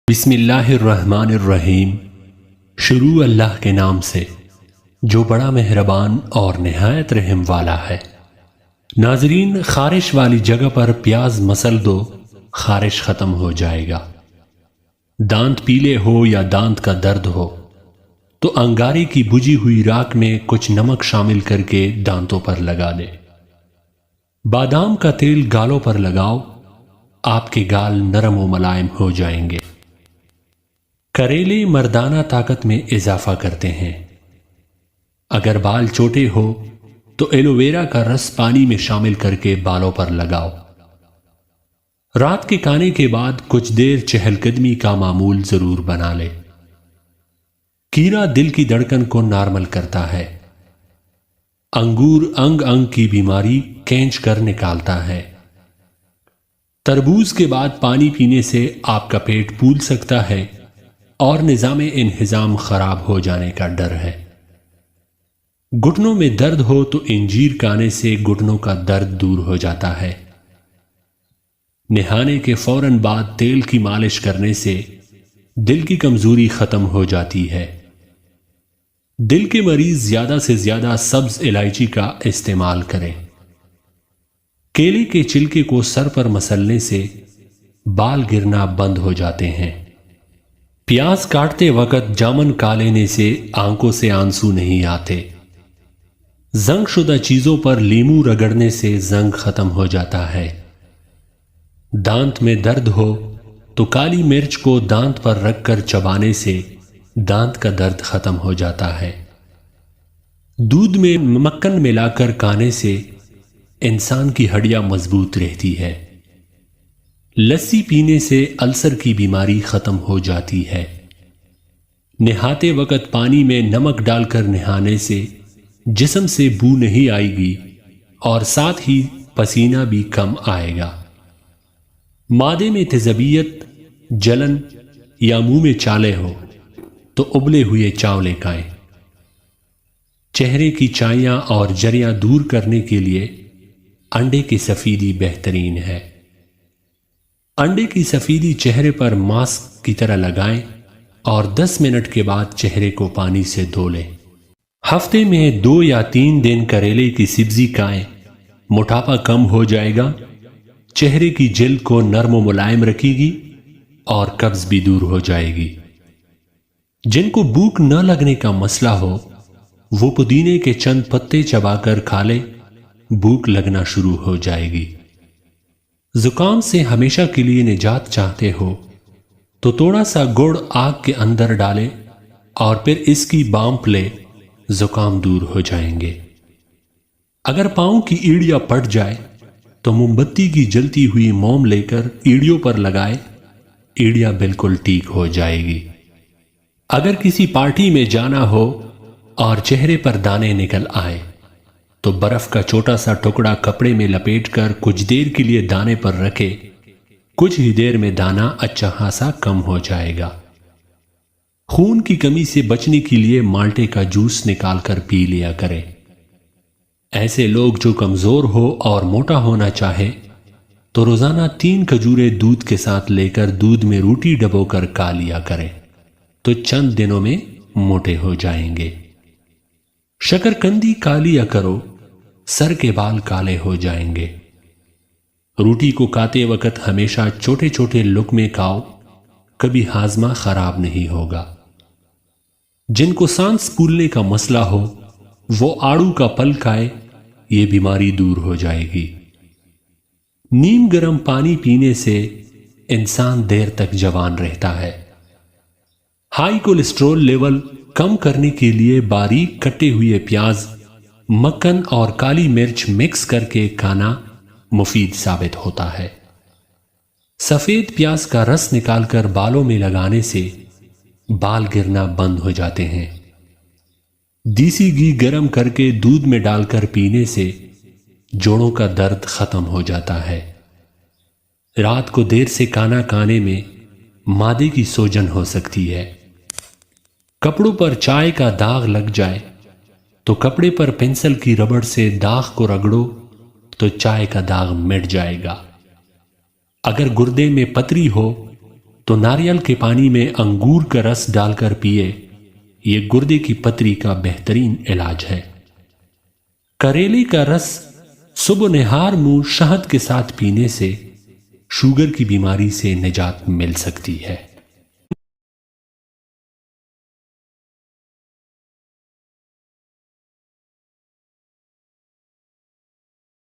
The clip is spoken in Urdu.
بسم اللہ الرحمن الرحیم۔ شروع اللہ کے نام سے جو بڑا مہربان اور نہایت رحم والا ہے۔ ناظرین، خارش والی جگہ پر پیاز مسل دو، خارش ختم ہو جائے گا۔ دانت پیلے ہو یا دانت کا درد ہو تو انگارے کی بجھی ہوئی راکھ میں کچھ نمک شامل کر کے دانتوں پر لگا لے۔ بادام کا تیل گالوں پر لگاؤ، آپ کے گال نرم و ملائم ہو جائیں گے۔ کریلے مردانہ طاقت میں اضافہ کرتے ہیں۔ اگر بال چھوٹے ہو تو ایلو ویرا کا رس پانی میں شامل کر کے بالوں پر لگاؤ۔ رات کے کھانے کے بعد کچھ دیر چہل قدمی کا معمول ضرور بنا لے۔ کیڑا دل کی دھڑکن کو نارمل کرتا ہے۔ انگور انگ انگ کی بیماری کھینچ کر نکالتا ہے۔ تربوز کے بعد پانی پینے سے آپ کا پیٹ پھول سکتا ہے اور نظام انہضام خراب ہو جانے کا ڈر ہے۔ گھٹنوں میں درد ہو تو انجیر کھانے سے گھٹنوں کا درد دور ہو جاتا ہے۔ نہانے کے فوراً بعد تیل کی مالش کرنے سے دل کی کمزوری ختم ہو جاتی ہے۔ دل کے مریض زیادہ سے زیادہ سبز الائچی کا استعمال کریں۔ کیلے کے چھلکے کو سر پر مسلنے سے بال گرنا بند ہو جاتے ہیں۔ پیاز کاٹتے وقت جامن کھا لینے سے آنکھوں سے آنسو نہیں آتے۔ زنگ شدہ چیزوں پر لیمو رگڑنے سے زنگ ختم ہو جاتا ہے۔ دانت میں درد ہو تو کالی مرچ کو دانت پر رکھ کر چبانے سے دانت کا درد ختم ہو جاتا ہے۔ دودھ میں مکھن ملا کر کھانے سے انسان کی ہڈیاں مضبوط رہتی ہے۔ لسی پینے سے السر کی بیماری ختم ہو جاتی ہے۔ نہاتے وقت پانی میں نمک ڈال کر نہانے سے جسم سے بو نہیں آئے گی اور ساتھ ہی پسینہ بھی کم آئے گا۔ معدے میں تیزابیت، جلن یا منہ میں چالے ہو تو ابلے ہوئے چاولے کھائیں۔ چہرے کی چائیاں اور جریاں دور کرنے کے لیے انڈے کی سفیدی بہترین ہے۔ انڈے کی سفیدی چہرے پر ماسک کی طرح لگائیں اور 10 منٹ کے بعد چہرے کو پانی سے دھو لیں۔ ہفتے میں 2 یا 3 دن کریلے کی سبزی کھائیں، موٹاپا کم ہو جائے گا، چہرے کی جلد کو نرم و ملائم رکھے گی اور قبض بھی دور ہو جائے گی۔ جن کو بھوک نہ لگنے کا مسئلہ ہو وہ پودینے کے چند پتے چبا کر کھا لیں، بھوک لگنا شروع ہو جائے گی۔ زکام سے ہمیشہ کے لیے نجات چاہتے ہو تو تھوڑا سا گڑ آگ کے اندر ڈالے اور پھر اس کی بانپ لے، زکام دور ہو جائیں گے۔ اگر پاؤں کی ایڑیاں پھٹ جائے تو موم بتی کی جلتی ہوئی موم لے کر ایڑیوں پر لگائے، ایڑیاں بالکل ٹھیک ہو جائے گی۔ اگر کسی پارٹی میں جانا ہو اور چہرے پر دانے نکل آئے تو برف کا چھوٹا سا ٹکڑا کپڑے میں لپیٹ کر کچھ دیر کے لیے دانے پر رکھے، کچھ ہی دیر میں دانہ اچھا خاصا کم ہو جائے گا۔ خون کی کمی سے بچنے کے لیے مالٹے کا جوس نکال کر پی لیا کریں۔ ایسے لوگ جو کمزور ہو اور موٹا ہونا چاہے تو روزانہ 3 کھجوریں دودھ کے ساتھ لے کر دودھ میں روٹی ڈبو کر کھا لیا کریں تو چند دنوں میں موٹے ہو جائیں گے۔ شکرکندی کھا لیا کرو، سر کے بال کالے ہو جائیں گے۔ روٹی کو کھاتے وقت ہمیشہ چھوٹے چھوٹے لقمے کھاؤ، کبھی ہاضمہ خراب نہیں ہوگا۔ جن کو سانس پھولنے کا مسئلہ ہو وہ آڑو کا پھل کھائے، یہ بیماری دور ہو جائے گی۔ نیم گرم پانی پینے سے انسان دیر تک جوان رہتا ہے۔ ہائی کولیسٹرول لیول کم کرنے کے لیے باریک کٹے ہوئے پیاز، مکھن اور کالی مرچ مکس کر کے کھانا مفید ثابت ہوتا ہے۔ سفید پیاز کا رس نکال کر بالوں میں لگانے سے بال گرنا بند ہو جاتے ہیں۔ دیسی گھی گرم کر کے دودھ میں ڈال کر پینے سے جوڑوں کا درد ختم ہو جاتا ہے۔ رات کو دیر سے کھانا کھانے میں معدے کی سوجن ہو سکتی ہے۔ کپڑوں پر چائے کا داغ لگ جائے تو کپڑے پر پنسل کی ربڑ سے داغ کو رگڑو تو چائے کا داغ مٹ جائے گا۔ اگر گردے میں پتری ہو تو ناریل کے پانی میں انگور کا رس ڈال کر پیے، یہ گردے کی پتری کا بہترین علاج ہے۔ کریلے کا رس صبح نہار منہ شہد کے ساتھ پینے سے شوگر کی بیماری سے نجات مل سکتی ہے۔